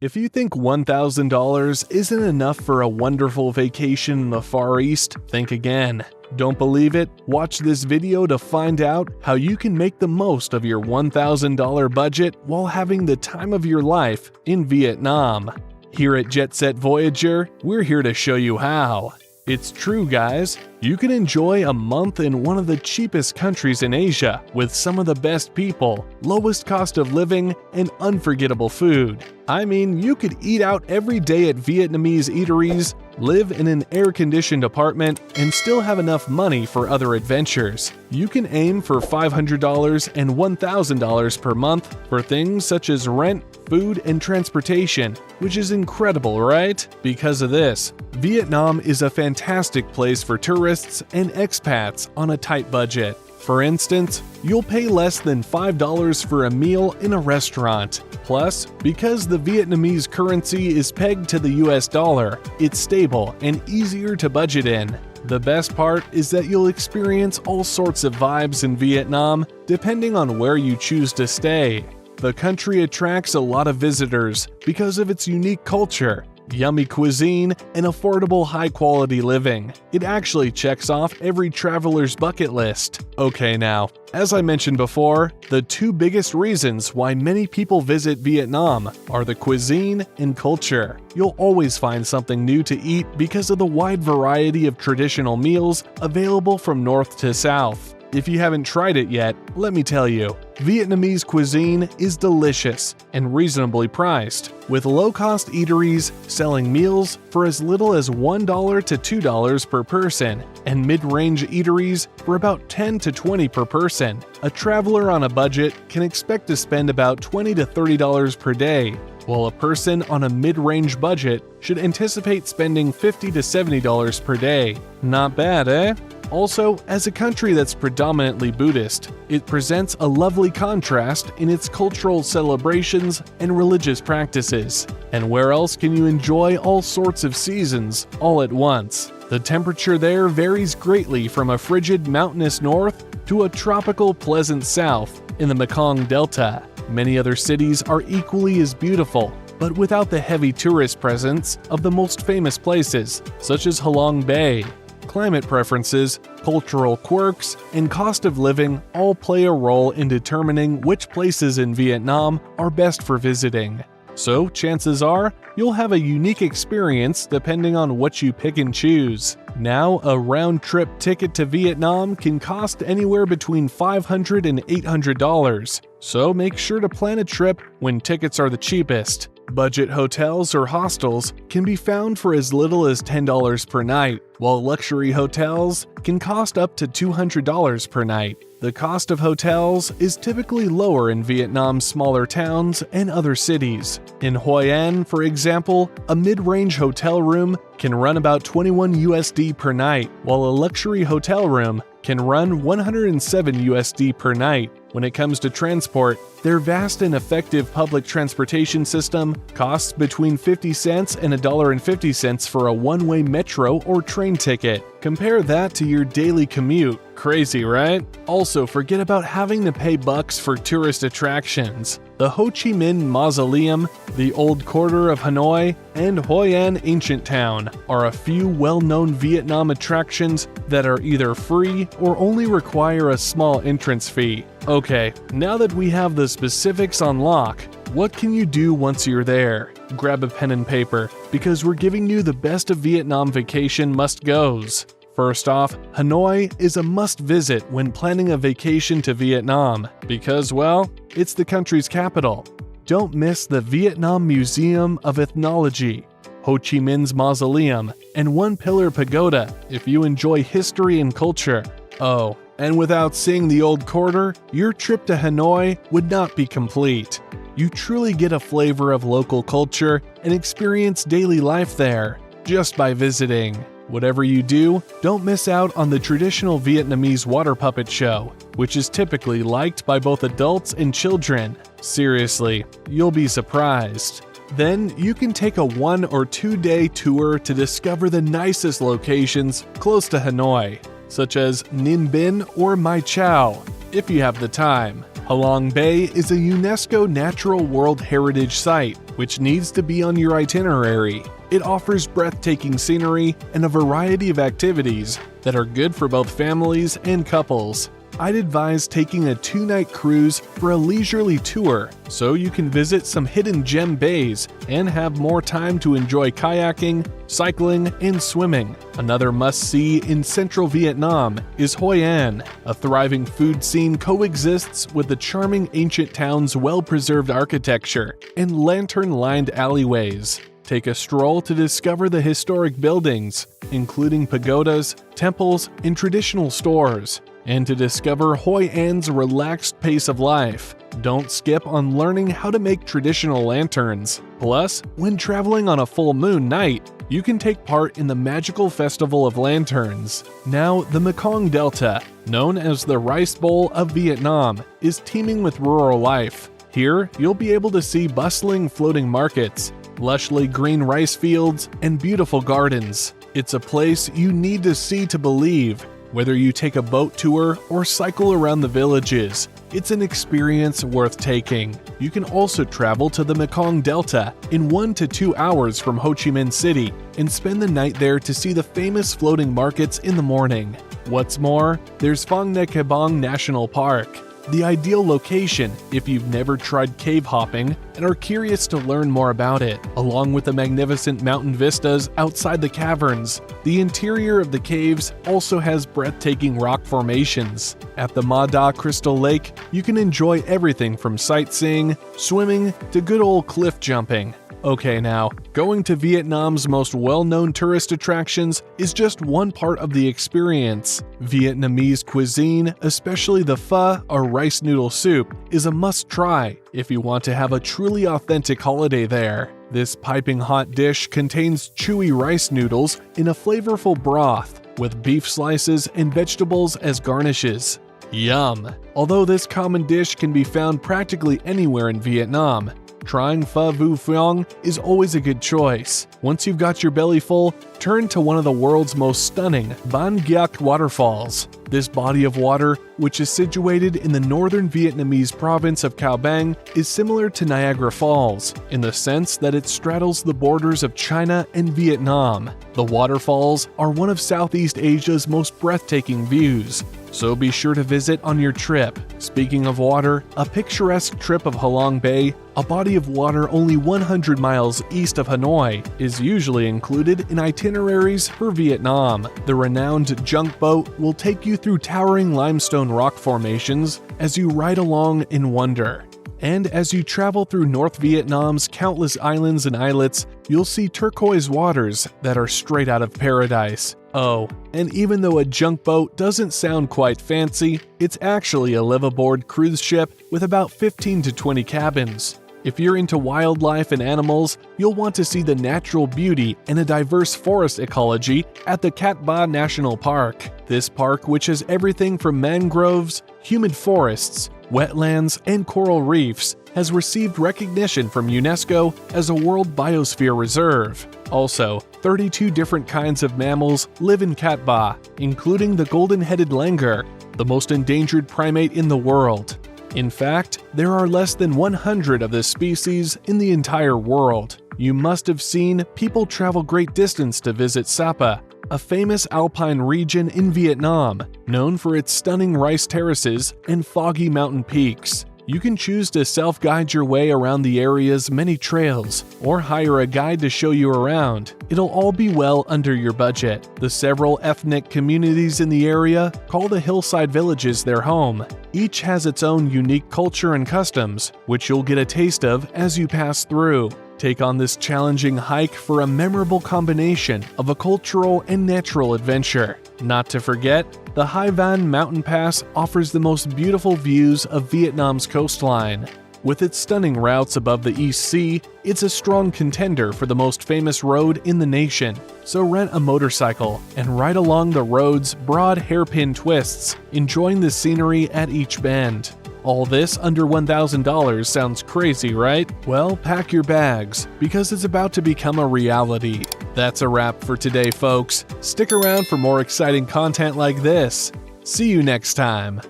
If you think $1,000 isn't enough for a wonderful vacation in the Far East, think again. Don't believe it? Watch this video to find out how you can make the most of your $1,000 budget while having the time of your life in Vietnam. Here at Jet Set Voyager, we're here to show you how. It's true, guys. You can enjoy a month in one of the cheapest countries in Asia with some of the best people, lowest cost of living, and unforgettable food. I mean, you could eat out every day at Vietnamese eateries, live in an air-conditioned apartment, and still have enough money for other adventures. You can aim for $500 and $1,000 per month for things such as rent, food, and transportation, which is incredible, right? Because of this, Vietnam is a fantastic place for tourists and expats on a tight budget. For instance, you'll pay less than $5 for a meal in a restaurant. Plus, because the Vietnamese currency is pegged to the US dollar, it's stable and easier to budget in. The best part is that you'll experience all sorts of vibes in Vietnam, depending on where you choose to stay. The country attracts a lot of visitors because of its unique culture, yummy cuisine, and affordable high-quality living. It actually checks off every traveler's bucket list. Okay now, as I mentioned before, the two biggest reasons why many people visit Vietnam are the cuisine and culture. You'll always find something new to eat because of the wide variety of traditional meals available from north to south. If you haven't tried it yet, let me tell you, Vietnamese cuisine is delicious and reasonably priced, with low-cost eateries selling meals for as little as $1 to $2 per person, and mid-range eateries for about $10 to $20 per person. A traveler on a budget can expect to spend about $20 to $30 per day, while a person on a mid-range budget should anticipate spending $50 to $70 per day. Not bad, eh? Also, as a country that's predominantly Buddhist, it presents a lovely contrast in its cultural celebrations and religious practices. And where else can you enjoy all sorts of seasons all at once? The temperature there varies greatly from a frigid mountainous north to a tropical pleasant south in the Mekong Delta. Many other cities are equally as beautiful, but without the heavy tourist presence of the most famous places, such as Halong Bay. Climate preferences, cultural quirks, and cost of living all play a role in determining which places in Vietnam are best for visiting. So, chances are, you'll have a unique experience depending on what you pick and choose. Now, a round-trip ticket to Vietnam can cost anywhere between $500 and $800, so make sure to plan a trip when tickets are the cheapest. Budget hotels or hostels can be found for as little as $10 per night, while luxury hotels can cost up to $200 per night. The cost of hotels is typically lower in Vietnam's smaller towns and other cities. In Hoi An, for example, a mid-range hotel room can run about $21 per night, while a luxury hotel room can run $107 per night. When it comes to transport, their vast and effective public transportation system costs between 50 cents and $1.50 for a one-way metro or train ticket. Compare that to your daily commute. Crazy, right? Also, forget about having to pay bucks for tourist attractions. The Ho Chi Minh Mausoleum, the Old Quarter of Hanoi, and Hoi An Ancient Town are a few well-known Vietnam attractions that are either free or only require a small entrance fee. Okay, now that we have the specifics on lock, what can you do once you're there? Grab a pen and paper, because we're giving you the best of Vietnam vacation must-goes. First off, Hanoi is a must-visit when planning a vacation to Vietnam because, well, it's the country's capital. Don't miss the Vietnam Museum of Ethnology, Ho Chi Minh's Mausoleum, and One Pillar Pagoda if you enjoy history and culture. Oh, and without seeing the Old Quarter, your trip to Hanoi would not be complete. You truly get a flavor of local culture and experience daily life there just by visiting. Whatever you do, don't miss out on the traditional Vietnamese water puppet show, which is typically liked by both adults and children. Seriously, you'll be surprised. Then you can take a 1 or 2 day tour to discover the nicest locations close to Hanoi, such as Ninh Binh or Mai Chau, if you have the time. Halong Bay is a UNESCO Natural World Heritage Site, which needs to be on your itinerary. It offers breathtaking scenery and a variety of activities that are good for both families and couples. I'd advise taking a 2-night cruise for a leisurely tour so you can visit some hidden gem bays and have more time to enjoy kayaking, cycling, and swimming. Another must-see in central Vietnam is Hoi An. A thriving food scene coexists with the charming ancient town's well-preserved architecture and lantern-lined alleyways. Take a stroll to discover the historic buildings, including pagodas, temples, and traditional stores. And to discover Hoi An's relaxed pace of life, don't skip on learning how to make traditional lanterns. Plus, when traveling on a full moon night, you can take part in the magical Festival of Lanterns. Now, the Mekong Delta, known as the Rice Bowl of Vietnam, is teeming with rural life. Here, you'll be able to see bustling floating markets, lushly green rice fields, and beautiful gardens. It's a place you need to see to believe. Whether you take a boat tour or cycle around the villages, it's an experience worth taking. You can also travel to the Mekong Delta in 1 to 2 hours from Ho Chi Minh City and spend the night there to see the famous floating markets in the morning. What's more, there's Phong Nha Ke Bang National Park, the ideal location if you've never tried cave hopping and are curious to learn more about it. Along with the magnificent mountain vistas outside the caverns, the interior of the caves also has breathtaking rock formations. At the Ma Da Crystal Lake, you can enjoy everything from sightseeing, swimming, to good old cliff jumping. Okay now, going to Vietnam's most well-known tourist attractions is just one part of the experience. Vietnamese cuisine, especially the pho or rice noodle soup, is a must-try if you want to have a truly authentic holiday there. This piping hot dish contains chewy rice noodles in a flavorful broth, with beef slices and vegetables as garnishes. Yum! Although this common dish can be found practically anywhere in Vietnam, trying pho vu phuong is always a good choice. Once you've got your belly full, turn to one of the world's most stunning Ban Giac waterfalls. This body of water, which is situated in the northern Vietnamese province of Cao Bang, is similar to Niagara Falls in the sense that it straddles the borders of China and Vietnam. The waterfalls are one of Southeast Asia's most breathtaking views, so be sure to visit on your trip. Speaking of water, a picturesque trip of Halong Bay, a body of water only 100 miles east of Hanoi, is usually included in itineraries for Vietnam. The renowned junk boat will take you through towering limestone rock formations as you ride along in wonder. And as you travel through North Vietnam's countless islands and islets, you'll see turquoise waters that are straight out of paradise. Oh, and even though a junk boat doesn't sound quite fancy, it's actually a live-aboard cruise ship with about 15 to 20 cabins. If you're into wildlife and animals, you'll want to see the natural beauty and a diverse forest ecology at the Cat Ba National Park. This park, which has everything from mangroves, humid forests, wetlands, and coral reefs, has received recognition from UNESCO as a World Biosphere Reserve. Also, 32 different kinds of mammals live in Cat Ba, including the golden-headed langur, the most endangered primate in the world. In fact, there are less than 100 of this species in the entire world. You must have seen people travel great distance to visit Sapa, a famous alpine region in Vietnam, known for its stunning rice terraces and foggy mountain peaks. You can choose to self-guide your way around the area's many trails, or hire a guide to show you around. It'll all be well under your budget. The several ethnic communities in the area call the hillside villages their home. Each has its own unique culture and customs, which you'll get a taste of as you pass through. Take on this challenging hike for a memorable combination of a cultural and natural adventure. Not to forget, the Hai Van Mountain Pass offers the most beautiful views of Vietnam's coastline. With its stunning routes above the East Sea, it's a strong contender for the most famous road in the nation. So rent a motorcycle and ride along the road's broad hairpin twists, enjoying the scenery at each bend. All this under $1,000 sounds crazy, right? Well, pack your bags, because it's about to become a reality. That's a wrap for today, folks. Stick around for more exciting content like this. See you next time.